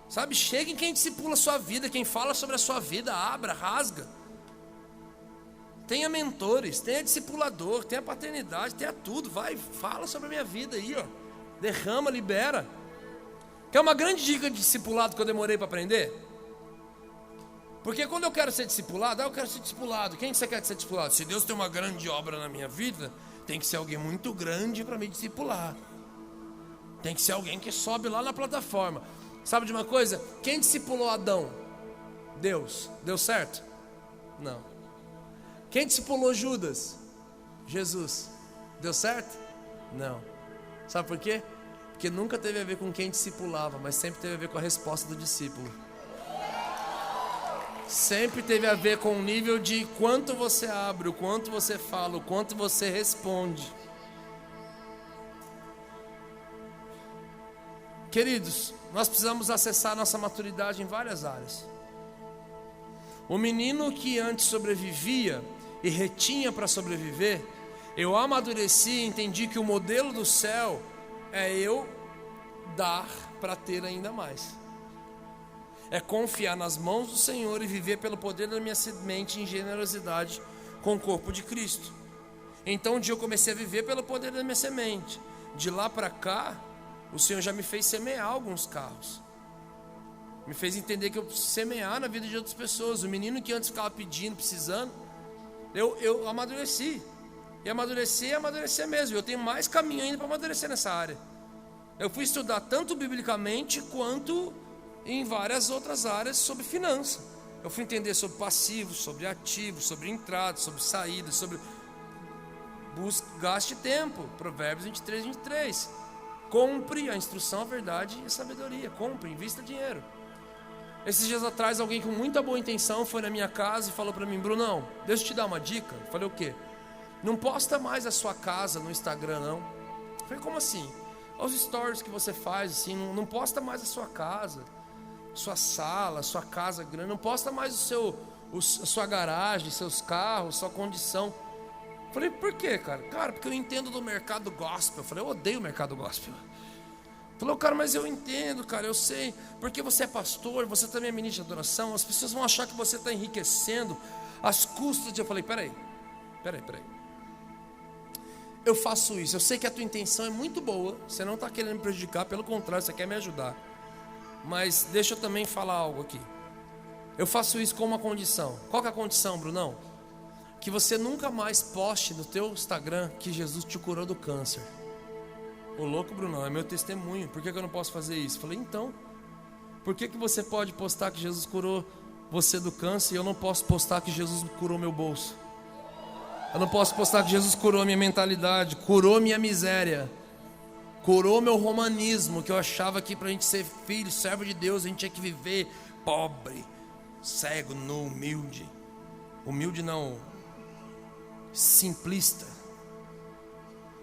Sabe, chega em quem discipula a sua vida, quem fala sobre a sua vida, abra, rasga. Tenha mentores, tenha discipulador, tenha paternidade, tenha tudo, vai, fala sobre a minha vida aí, ó. Derrama, libera. Quer uma grande dica de discipulado que eu demorei para aprender? Porque quando eu quero ser discipulado, eu quero ser discipulado. Quem você quer ser discipulado? Se Deus tem uma grande obra na minha vida, tem que ser alguém muito grande para me discipular. Tem que ser alguém que sobe lá na plataforma. Sabe de uma coisa? Quem discipulou Adão? Deus. Deu certo? Não. Quem discipulou Judas? Jesus. Deu certo? Não. Sabe por quê? Porque nunca teve a ver com quem discipulava, mas sempre teve a ver com a resposta do discípulo. Sempre teve a ver com o nível de quanto você abre, o quanto você fala, o quanto você responde. Queridos, nós precisamos acessar nossa maturidade em várias áreas. O menino que antes sobrevivia e retinha para sobreviver, eu amadureci e entendi que o modelo do céu é eu dar para ter ainda mais. É confiar nas mãos do Senhor e viver pelo poder da minha semente em generosidade com o corpo de Cristo. Então um dia eu comecei a viver pelo poder da minha semente. De lá para cá, o Senhor já me fez semear alguns carros. Me fez entender que eu preciso semear na vida de outras pessoas. O menino que antes ficava pedindo, precisando, eu amadureci. E amadurecer mesmo. Eu tenho mais caminho ainda para amadurecer nessa área. Eu fui estudar tanto biblicamente quanto em várias outras áreas sobre finança. Eu fui entender sobre passivos, sobre ativos, sobre entrada, sobre saída, sobre gaste tempo. Provérbios 23, 23. Compre a instrução, a verdade e a sabedoria. Compre, invista dinheiro. Esses dias atrás, alguém com muita boa intenção foi na minha casa e falou para mim: Brunão, deixa eu te dar uma dica. Eu falei: o quê? Não posta mais a sua casa no Instagram, não. Eu falei: como assim? Os stories que você faz, assim, não posta mais a sua casa, sua sala, sua casa grande, não posta mais a sua garagem, seus carros, sua condição. Eu falei: por quê, cara? Cara, porque eu entendo do mercado gospel. Eu falei: eu odeio o mercado gospel. Falou: cara, mas eu entendo, cara, eu sei, porque você é pastor, você também é ministro de adoração, as pessoas vão achar que você está enriquecendo às custas de... Eu falei: peraí. Eu faço isso, eu sei que a tua intenção é muito boa, você não está querendo me prejudicar, pelo contrário, você quer me ajudar. Mas deixa eu também falar algo aqui. Eu faço isso com uma condição. Qual que é a condição, Brunão? Que você nunca mais poste no teu Instagram que Jesus te curou do câncer. Ô louco, Brunão, é meu testemunho, por que eu não posso fazer isso? Falei: então, por que você pode postar que Jesus curou você do câncer e eu não posso postar que Jesus curou meu bolso? Eu não posso postar que Jesus curou minha mentalidade, curou minha miséria, curou meu romanismo, que eu achava que para a gente ser filho, servo de Deus, a gente tinha que viver pobre, cego, nu, humilde. Humilde não, simplista.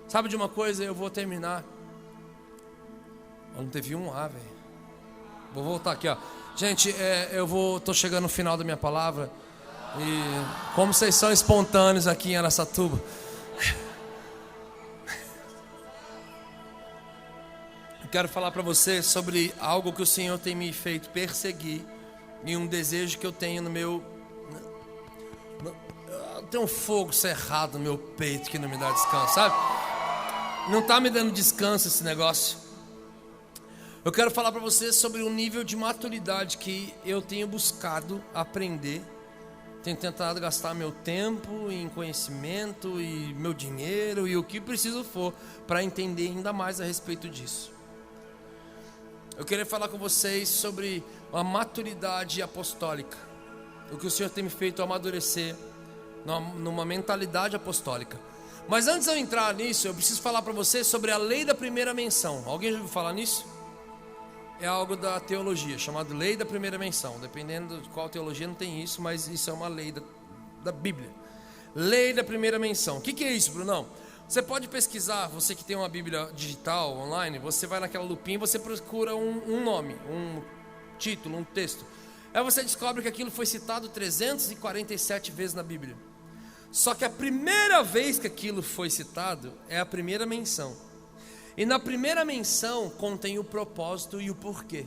Sabe de uma coisa? Eu vou terminar. Não teve um A, velho. Vou voltar aqui, ó. Gente, tô chegando no final da minha palavra. E como vocês são espontâneos aqui em Araçatuba, eu quero falar para você sobre algo que o Senhor tem me feito perseguir e um desejo que eu tenho no meu... Tem um fogo cerrado no meu peito que não me dá descanso, sabe? Não está me dando descanso esse negócio. Eu quero falar para você sobre o nível de maturidade que eu tenho buscado aprender. Tenho tentado gastar meu tempo em conhecimento e meu dinheiro e o que preciso for para entender ainda mais a respeito disso. Eu queria falar com vocês sobre a maturidade apostólica. O que o Senhor tem me feito amadurecer numa mentalidade apostólica. Mas antes de eu entrar nisso, eu preciso falar para vocês sobre a lei da primeira menção. Alguém já ouviu falar nisso? É algo da teologia, chamado lei da primeira menção. Dependendo de qual teologia não tem isso, mas isso é uma lei da Bíblia. Lei da primeira menção. O que é isso, Brunão? Você pode pesquisar, você que tem uma Bíblia digital, online, você vai naquela lupinha e você procura um nome, um título, um texto. Aí você descobre que aquilo foi citado 347 vezes na Bíblia. Só que a primeira vez que aquilo foi citado é a primeira menção. E na primeira menção contém o propósito e o porquê.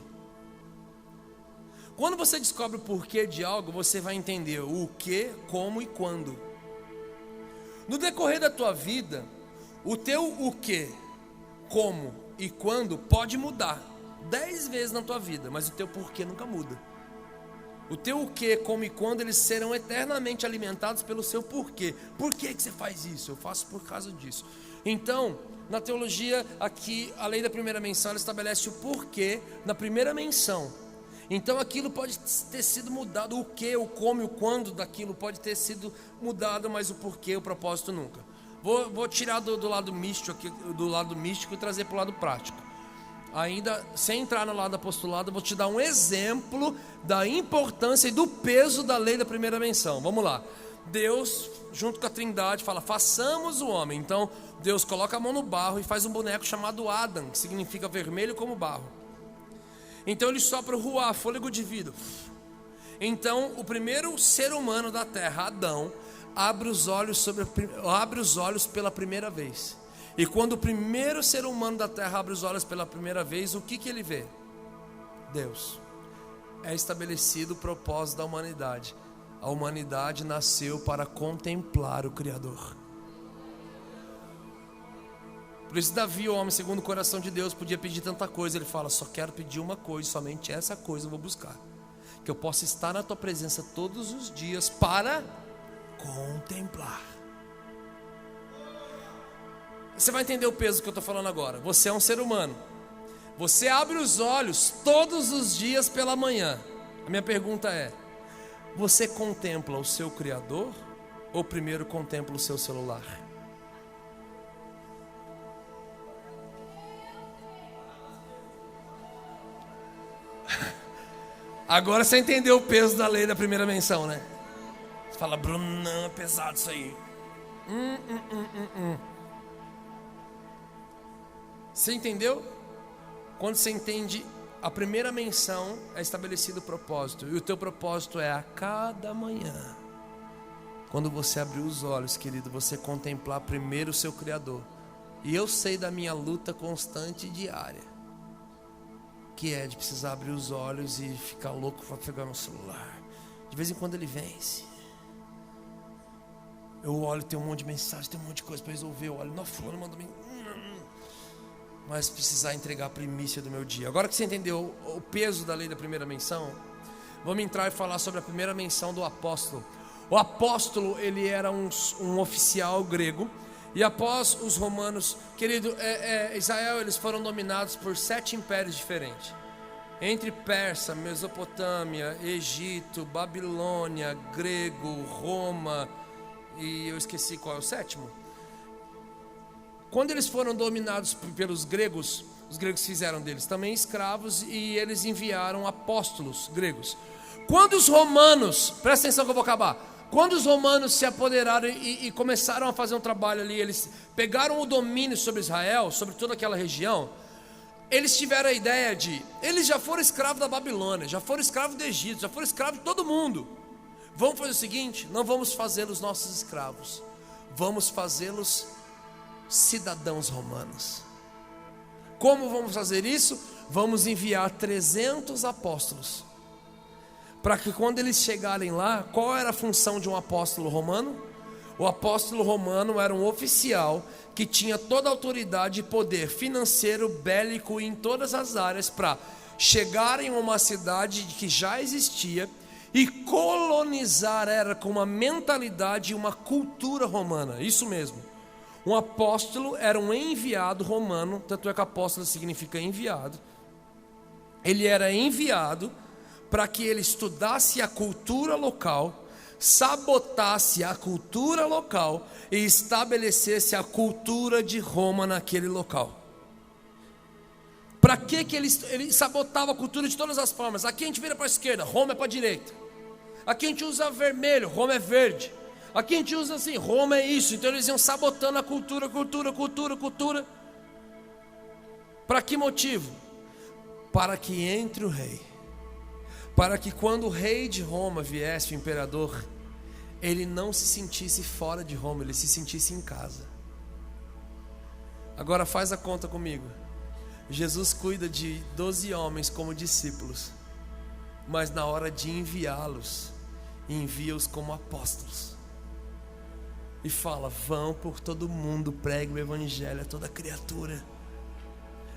Quando você descobre o porquê de algo, você vai entender o que, como e quando. No decorrer da tua vida, o teu o que, como e quando pode mudar 10 vezes na tua vida, mas o teu porquê nunca muda. O teu o que, como e quando, eles serão eternamente alimentados pelo seu porquê. Por que você faz isso? Eu faço por causa disso. Então, na teologia, aqui, a lei da primeira menção, ela estabelece o porquê na primeira menção. Então, aquilo pode ter sido mudado. O que, o como e o quando daquilo pode ter sido mudado, mas o porquê, o propósito nunca. Vou tirar do lado místico aqui, do lado místico e trazer para o lado prático. Ainda sem entrar no lado apostolado, eu vou te dar um exemplo da importância e do peso da lei da primeira menção. Vamos lá. Deus, junto com a Trindade, fala: façamos o homem. Então Deus coloca a mão no barro e faz um boneco chamado Adam, que significa vermelho como barro. Então ele sopra o ruá, fôlego de vida. Então o primeiro ser humano da terra, Adão, abre os olhos pela primeira vez. E quando o primeiro ser humano da terra abre os olhos pela primeira vez, o que ele vê? Deus. É estabelecido o propósito da humanidade. A humanidade nasceu para contemplar o Criador. Por isso Davi, o homem segundo o coração de Deus, podia pedir tanta coisa. Ele fala: só quero pedir uma coisa, somente essa coisa eu vou buscar, que eu possa estar na tua presença todos os dias para contemplar. Você vai entender o peso que eu estou falando agora. Você é um ser humano. Você abre os olhos todos os dias pela manhã. A minha pergunta é: você contempla o seu Criador ou primeiro contempla o seu celular? Agora você entendeu o peso da lei da primeira menção, né? Você fala: Bruno, não, é pesado isso aí. Você entendeu? Quando você entende a primeira menção, é estabelecido o propósito. E o teu propósito é a cada manhã, quando você abrir os olhos, querido, você contemplar primeiro o seu Criador. E eu sei da minha luta constante e diária, que é de precisar abrir os olhos e ficar louco para pegar meu celular. De vez em quando ele vence. Eu olho, tem um monte de mensagem, tem um monte de coisa para resolver. Eu olho, não, fulano mandou mim. Mas precisar entregar a primícia do meu dia. Agora que você entendeu o peso da lei da primeira menção, vamos entrar e falar sobre a primeira menção do apóstolo. O apóstolo, ele era um oficial grego. E após os romanos, querido, Israel, eles foram dominados por 7 impérios diferentes. Entre Pérsia, Mesopotâmia, Egito, Babilônia, grego, Roma, e eu esqueci qual é o sétimo. quando eles foram dominados pelos gregos, os gregos fizeram deles também escravos e eles enviaram apóstolos gregos. Quando os romanos, presta atenção que eu vou acabar. Quando os romanos se apoderaram e começaram a fazer um trabalho ali, eles pegaram o domínio sobre Israel, sobre toda aquela região, eles tiveram a ideia de, eles já foram escravos da Babilônia, já foram escravos do Egito, já foram escravos de todo mundo. Vamos fazer o seguinte, não vamos fazê-los nossos escravos, vamos fazê-los cidadãos romanos. Como vamos fazer isso? Vamos enviar 300 apóstolos, para que quando eles chegarem lá, qual era a função de um apóstolo romano? O apóstolo romano era um oficial que tinha toda a autoridade e poder financeiro, bélico em todas as áreas para chegar em uma cidade que já existia e colonizar ela com uma mentalidade e uma cultura romana. Isso mesmo. Um apóstolo era um enviado romano, tanto é que apóstolo significa enviado. Ele era enviado para que ele estudasse a cultura local, sabotasse a cultura local e estabelecesse a cultura de Roma naquele local. Para que ele sabotava a cultura de todas as formas? Aqui a gente vira para a esquerda, Roma é para a direita. Aqui a gente usa vermelho, Roma é verde. Aqui a gente usa assim, Roma é isso. Então eles iam sabotando a cultura. Para que motivo? Para que entre o rei. Para que quando o rei de Roma viesse, o imperador, ele não se sentisse fora de Roma, ele se sentisse em casa. Agora faz a conta comigo. Jesus cuida de 12 homens como discípulos, mas na hora de enviá-los, envia-os como apóstolos. E fala, vão por todo mundo, pregue o evangelho a toda criatura.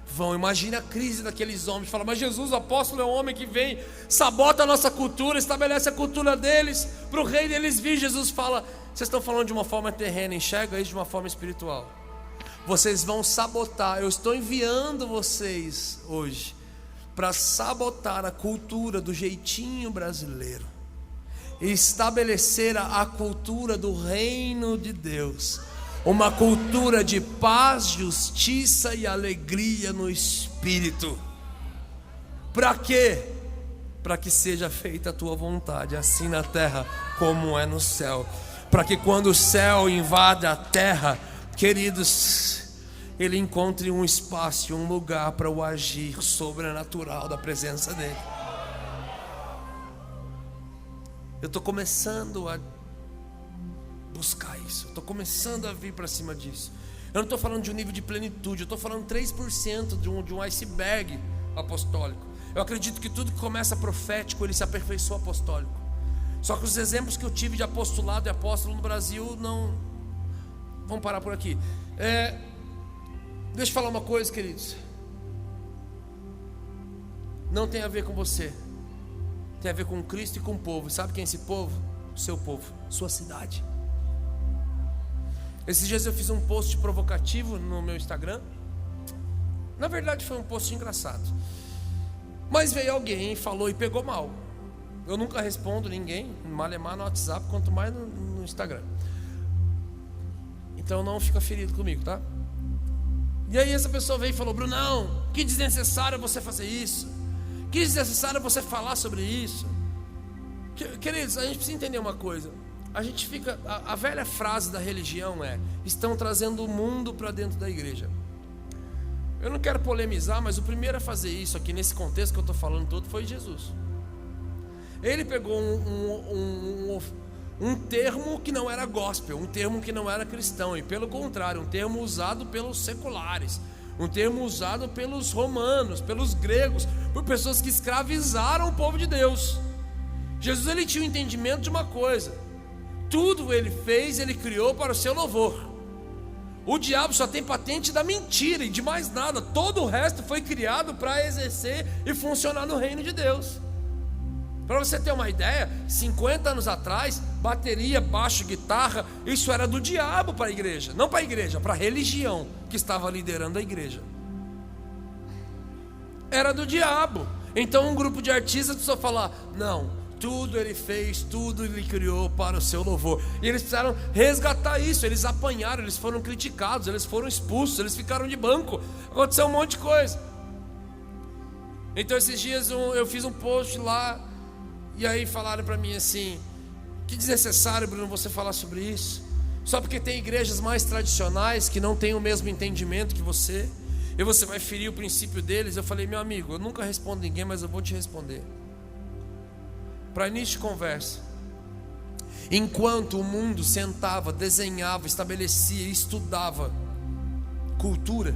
Vão, imagina a crise daqueles homens. Fala, mas Jesus, o apóstolo, é um homem que vem, sabota a nossa cultura, estabelece a cultura deles, para o rei deles vir. Jesus fala, vocês estão falando de uma forma terrena, enxerga isso de uma forma espiritual. Vocês vão sabotar, eu estou enviando vocês hoje para sabotar a cultura do jeitinho brasileiro e estabelecer a cultura do reino de Deus. Uma cultura de paz, justiça e alegria no Espírito. Para quê? Para que seja feita a tua vontade, assim na terra como é no céu. Para que quando o céu invada a terra, queridos, ele encontre um espaço, um lugar para o agir sobrenatural da presença dele. Eu estou começando a buscar isso, eu estou começando a vir para cima disso. Eu não estou falando de um nível de plenitude, eu estou falando 3% de um iceberg apostólico. Eu acredito que tudo que começa profético, ele se aperfeiçoa apostólico. Só que os exemplos que eu tive de apostolado e apóstolo no Brasil não... Vamos parar por aqui. Deixa eu falar uma coisa, queridos. Não tem a ver com você, tem a ver com Cristo e com o povo. Sabe quem é esse povo? O seu povo, sua cidade. Esses dias eu fiz um post provocativo no meu Instagram. Na verdade foi um post engraçado, mas veio alguém e falou e pegou mal. Eu nunca respondo ninguém, malemar no WhatsApp, quanto mais no Instagram. Então não fica ferido comigo, tá? E aí essa pessoa veio e falou: Brunão, que desnecessário você fazer isso, que desnecessário você falar sobre isso. Queridos, a gente precisa entender uma coisa. A gente fica, a velha frase da religião é: estão trazendo o mundo para dentro da igreja. Eu não quero polemizar, mas o primeiro a fazer isso aqui nesse contexto que eu estou falando todo foi Jesus. Ele pegou um termo que não era gospel, um termo que não era cristão, e pelo contrário, um termo usado pelos seculares, um termo usado pelos romanos, pelos gregos, por pessoas que escravizaram o povo de Deus. Jesus, ele tinha o entendimento de uma coisa: tudo ele fez, ele criou para o seu louvor. O diabo só tem patente da mentira e de mais nada. Todo o resto foi criado para exercer e funcionar no reino de Deus. Para você ter uma ideia, 50 anos atrás, bateria, baixo, guitarra, isso era do diabo para a igreja. Não para a igreja, para a religião que estava liderando a igreja. Era do diabo. Então um grupo de artistas precisou falar: não, Tudo Ele fez, tudo Ele criou para o seu louvor. E eles precisaram resgatar isso. Eles apanharam, eles foram criticados, eles foram expulsos, eles ficaram de banco. Aconteceu um monte de coisa. Então esses dias eu fiz um post lá, e aí falaram para mim assim: que desnecessário, Bruno, você falar sobre isso. Só porque tem igrejas mais tradicionais que não têm o mesmo entendimento que você, e você vai ferir o princípio deles. Eu falei: meu amigo, eu nunca respondo ninguém, mas eu vou te responder. Para início de conversa, enquanto o mundo sentava, desenhava, estabelecia, estudava cultura,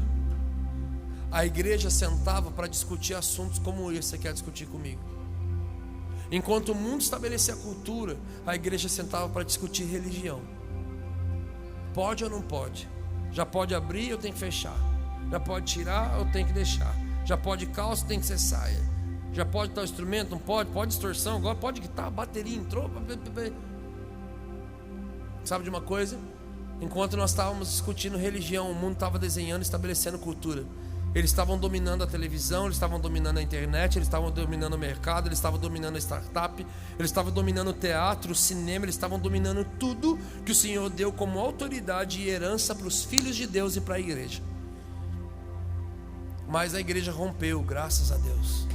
a igreja sentava para discutir assuntos como esse que você quer discutir comigo. Enquanto o mundo estabelecia a cultura, a igreja sentava para discutir religião. Pode ou não pode? Já pode abrir ou tem que fechar? Já pode tirar ou tem que deixar? Já pode calça ou tem que ser saia? Já pode tal instrumento? Não pode? Pode distorção? Agora pode guitarra, bateria, entrou. Sabe de uma coisa? Enquanto nós estávamos discutindo religião, o mundo estava desenhando, estabelecendo cultura. Eles estavam dominando a televisão, eles estavam dominando a internet, eles estavam dominando o mercado, eles estavam dominando a startup, eles estavam dominando o teatro, o cinema, eles estavam dominando tudo que o Senhor deu como autoridade e herança para os filhos de Deus e para a igreja. Mas a igreja rompeu, graças a Deus.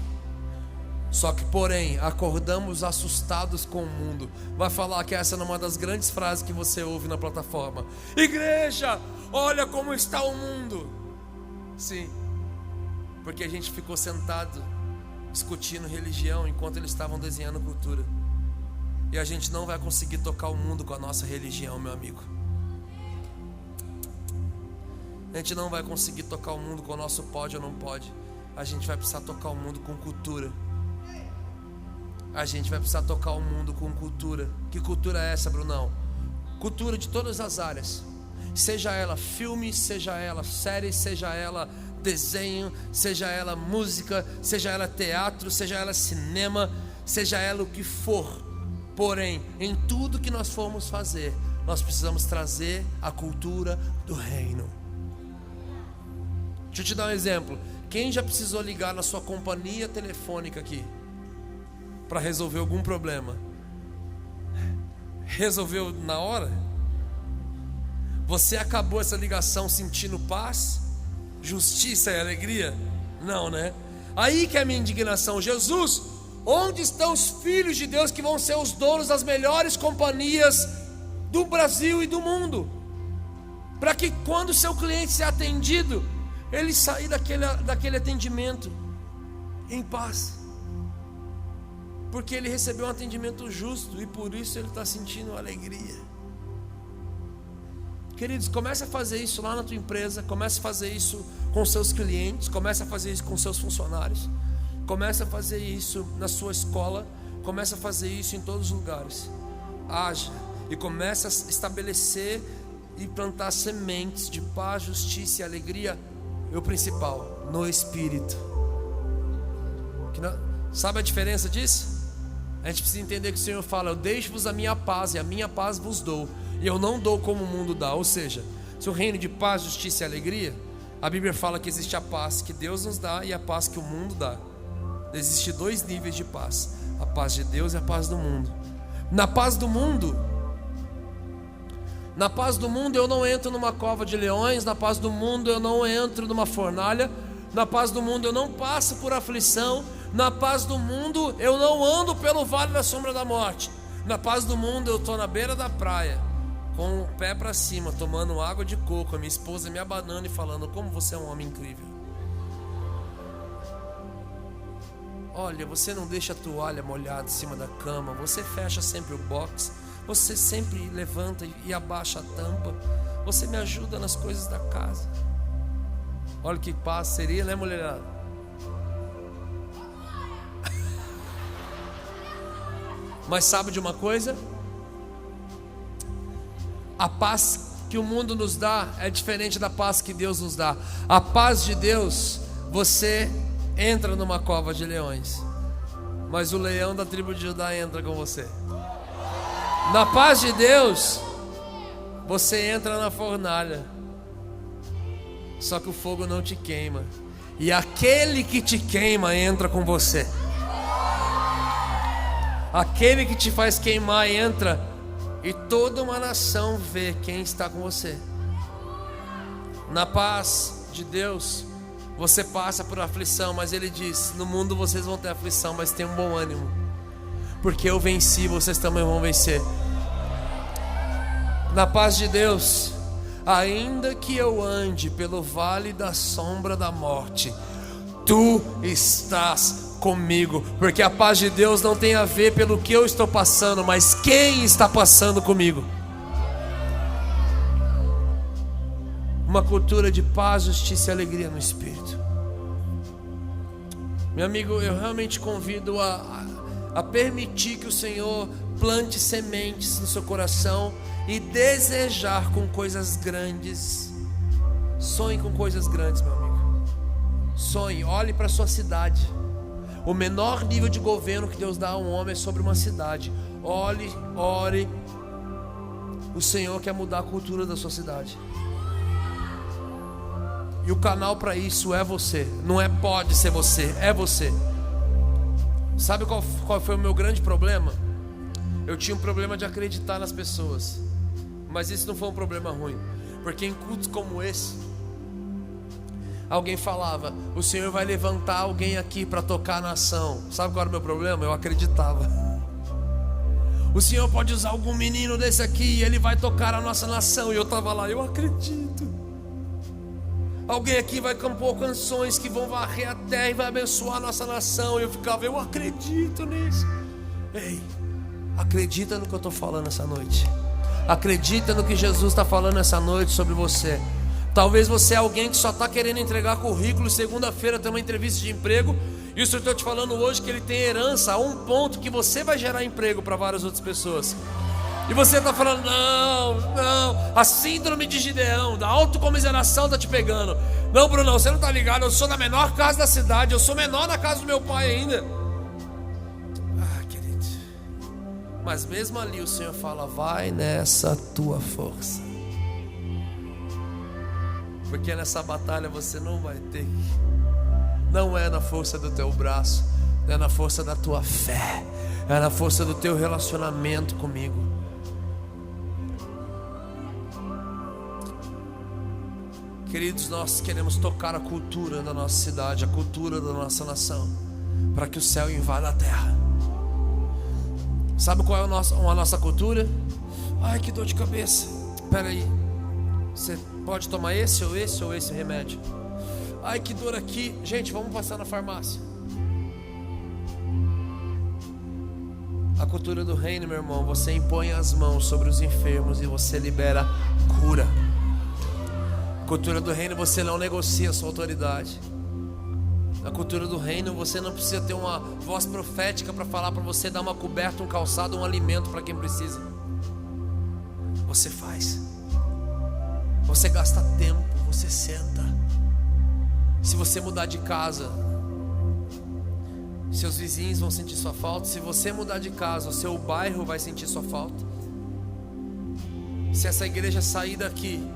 Só que, porém, acordamos assustados com o mundo. Vai falar que essa é uma das grandes frases que você ouve na plataforma: igreja, olha como está o mundo. Sim, porque a gente ficou sentado discutindo religião enquanto eles estavam desenhando cultura. E a gente não vai conseguir tocar o mundo com a nossa religião, meu amigo. A gente não vai conseguir tocar o mundo com o nosso pode ou não pode. A gente vai precisar tocar o mundo com cultura. A gente vai precisar tocar o mundo com cultura. Que cultura é essa, Brunão? Cultura de todas as áreas. Seja ela filme, seja ela série, seja ela desenho, seja ela música, seja ela teatro, seja ela cinema, seja ela o que for. Porém, em tudo que nós formos fazer, nós precisamos trazer a cultura do reino. Deixa eu te dar um exemplo. Quem já precisou ligar na sua companhia telefônica aqui para resolver algum problema? Resolveu na hora? Você acabou essa ligação sentindo paz, justiça e alegria? Não, né? Aí que é a minha indignação. Jesus, onde estão os filhos de Deus que vão ser os donos das melhores companhias do Brasil e do mundo? Para que quando o seu cliente ser atendido, ele sair daquele atendimento em paz. Porque ele recebeu um atendimento justo e por isso ele está sentindo alegria. Queridos, comece a fazer isso lá na tua empresa, comece a fazer isso com seus clientes, comece a fazer isso com seus funcionários, comece a fazer isso na sua escola, comece a fazer isso em todos os lugares. Haja e comece a estabelecer e plantar sementes de paz, justiça e alegria. E o principal, no Espírito. Sabe a diferença disso? A gente precisa entender que o Senhor fala: eu deixo-vos a minha paz e a minha paz vos dou, e eu não dou como o mundo dá. Ou seja, se o reino de paz, justiça e alegria, a Bíblia fala que existe a paz que Deus nos dá e a paz que o mundo dá. Existem dois níveis de paz: a paz de Deus e a paz do mundo. Na paz do mundo eu não entro numa cova de leões. Na paz do mundo eu não entro numa fornalha. Na paz do mundo eu não passo por aflição. Na paz do mundo eu não ando pelo vale da sombra da morte. Na paz do mundo eu estou na beira da praia, com o pé para cima, tomando água de coco, a minha esposa me abanando e falando: como você é um homem incrível. Olha, você não deixa a toalha molhada em cima da cama, você fecha sempre o box, você sempre levanta e abaixa a tampa, você me ajuda nas coisas da casa. Olha que paz seria, né, mulherada? Mas sabe de uma coisa? A paz que o mundo nos dá é diferente da paz que Deus nos dá. A paz de Deus, você entra numa cova de leões, mas o leão da tribo de Judá entra com você. Na paz de Deus, você entra na fornalha, só que o fogo não te queima, e aquele que te queima entra com você. Aquele que te faz queimar entra e toda uma nação vê quem está com você. Na paz de Deus, você passa por aflição, mas Ele diz: no mundo vocês vão ter aflição, mas tenham um bom ânimo, porque eu venci, vocês também vão vencer. Na paz de Deus, ainda que eu ande pelo vale da sombra da morte, Tu estás comigo, porque a paz de Deus não tem a ver pelo que eu estou passando, mas quem está passando comigo. Uma cultura de paz, justiça e alegria no Espírito. Meu amigo, eu realmente convido a permitir que o Senhor plante sementes no seu coração e desejar com coisas grandes. Sonhe com coisas grandes, meu amigo. Sonhe, olhe para a sua cidade. O menor nível de governo que Deus dá a um homem é sobre uma cidade. Olhe, ore. O Senhor quer mudar a cultura da sua cidade. E o canal para isso é você. Não é pode ser você, é você. Sabe qual foi o meu grande problema? Eu tinha um problema de acreditar nas pessoas. Mas isso não foi um problema ruim, porque em cultos como esse, alguém falava: o Senhor vai levantar alguém aqui para tocar a nação. Sabe qual era o meu problema? Eu acreditava. O Senhor pode usar algum menino desse aqui e ele vai tocar a nossa nação. E eu estava lá: eu acredito. Alguém aqui vai compor canções que vão varrer a terra e vai abençoar a nossa nação. E eu ficava: eu acredito nisso. Ei, acredita no que eu estou falando essa noite. Acredita no que Jesus está falando essa noite sobre você. Talvez você é alguém que só está querendo entregar currículo, segunda-feira tem uma entrevista de emprego, e o Senhor está te falando hoje que Ele tem herança a um ponto que você vai gerar emprego para várias outras pessoas. E você está falando: não, a síndrome de Gideão, da autocomiseração está te pegando. Não, Bruno, você não está ligado, eu sou da menor casa da cidade, eu sou menor na casa do meu pai ainda. Querido, mas mesmo ali o Senhor fala: vai nessa tua força, porque nessa batalha você não vai ter. Não é na força do teu braço, é na força da tua fé, é na força do teu relacionamento comigo. Queridos, nós queremos tocar a cultura da nossa cidade, a cultura da nossa nação, para que o céu invada a terra. Sabe qual é a nossa cultura? Ai, que dor de cabeça. Espera aí, você pode tomar esse ou esse remédio? Ai, que dor aqui. Gente, vamos passar na farmácia. A cultura do reino, meu irmão, você impõe as mãos sobre os enfermos e você libera cura. A cultura do reino, você não negocia a sua autoridade. Na cultura do reino, você não precisa ter uma voz profética para falar para você dar uma coberta, um calçado, um alimento para quem precisa. Você faz. Você gasta tempo, você senta. Se você mudar de casa, seus vizinhos vão sentir sua falta. Se você mudar de casa, o seu bairro vai sentir sua falta. Se essa igreja sair daqui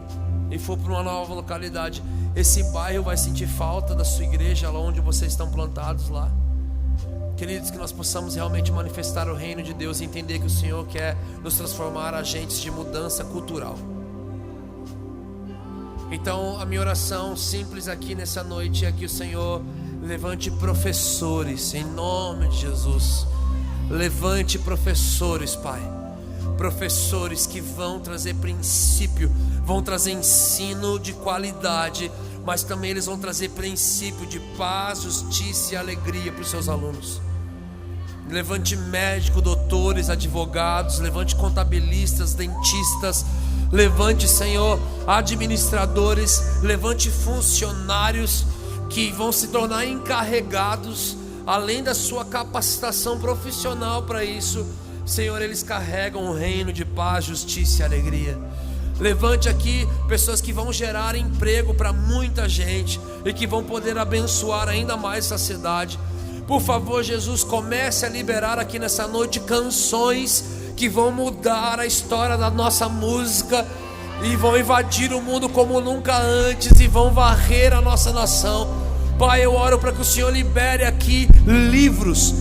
e for para uma nova localidade, esse bairro vai sentir falta da sua igreja, lá onde vocês estão plantados lá. Queridos, que nós possamos realmente manifestar o reino de Deus e entender que o Senhor quer nos transformar agentes de mudança cultural. Então a minha oração simples aqui nessa noite é que o Senhor levante professores, em nome de Jesus. Levante professores, Pai. Professores que vão trazer princípio, vão trazer ensino de qualidade, mas também eles vão trazer princípio de paz, justiça e alegria para os seus alunos. Levante médicos, doutores, advogados, levante contabilistas, dentistas, levante, Senhor, administradores, levante funcionários que vão se tornar encarregados, além da sua capacitação profissional para isso. Senhor, eles carregam um reino de paz, justiça e alegria. Levante aqui pessoas que vão gerar emprego para muita gente e que vão poder abençoar ainda mais essa cidade. Por favor, Jesus, comece a liberar aqui nessa noite canções que vão mudar a história da nossa música e vão invadir o mundo como nunca antes e vão varrer a nossa nação. Pai, eu oro para que o Senhor libere aqui livros.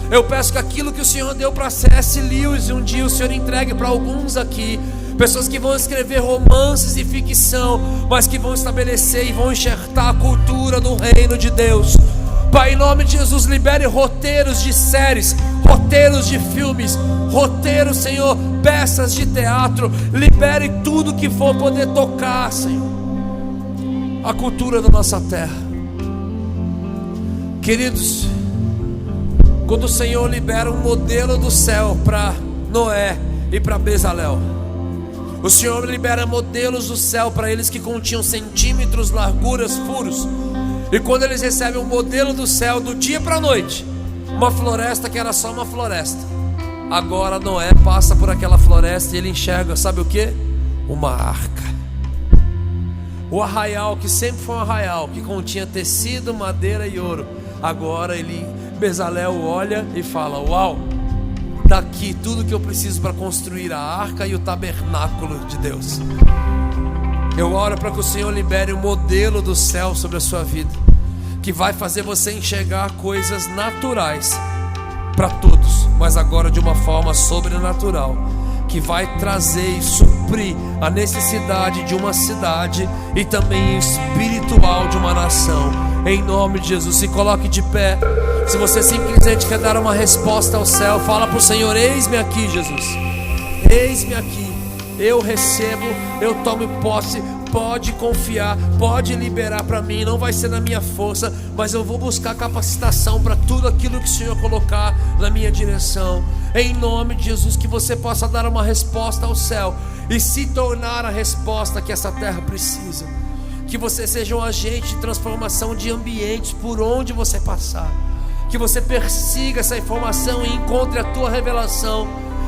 Eu peço que aquilo que o Senhor deu para C.S. Lewis, um dia o Senhor entregue para alguns aqui. Pessoas que vão escrever romances e ficção, mas que vão estabelecer e vão enxertar a cultura do reino de Deus. Pai, em nome de Jesus, libere roteiros de séries, roteiros de filmes, roteiros, Senhor, peças de teatro. Libere tudo que for poder tocar, Senhor, a cultura da nossa terra. Queridos, quando o Senhor libera um modelo do céu para Noé e para Bezalel, o Senhor libera modelos do céu para eles que continham centímetros, larguras, furos. E quando eles recebem um modelo do céu, do dia para a noite, uma floresta que era só uma floresta, agora Noé passa por aquela floresta e ele enxerga, sabe o que? Uma arca. O arraial que sempre foi um arraial, que continha tecido, madeira e ouro, agora Bezalel olha e fala: uau, daqui tudo que eu preciso para construir a arca e o tabernáculo de Deus. Eu oro para que o Senhor libere o modelo do céu sobre a sua vida, que vai fazer você enxergar coisas naturais para todos, mas agora de uma forma sobrenatural, que vai trazer e suprir a necessidade de uma cidade e também espiritual de uma nação. Em nome de Jesus, se coloque de pé. Se você simplesmente quer dar uma resposta ao céu, fala para o Senhor: eis-me aqui, Jesus, eis-me aqui, eu recebo, eu tomo posse. Pode confiar, pode liberar para mim. Não vai ser na minha força, mas eu vou buscar capacitação para tudo aquilo que o Senhor colocar na minha direção. Em nome de Jesus, que você possa dar uma resposta ao céu e se tornar a resposta que essa terra precisa. Que você seja um agente de transformação de ambientes por onde você passar. Que você persiga essa informação e encontre a tua revelação.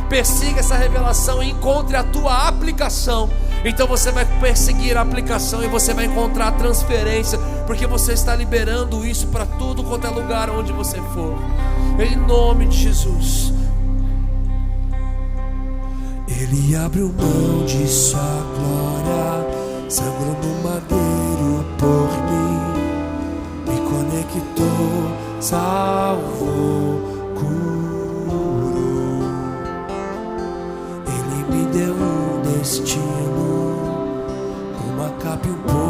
Persiga essa revelação e encontre a tua aplicação. Então você vai perseguir a aplicação e você vai encontrar a transferência, porque você está liberando isso para tudo quanto é lugar onde você for. Em nome de Jesus. Ele abriu mão de sua glória, sangrou no madeiro por mim, me conectou, salvou, curou. Ele me deu um destino, uma capa e um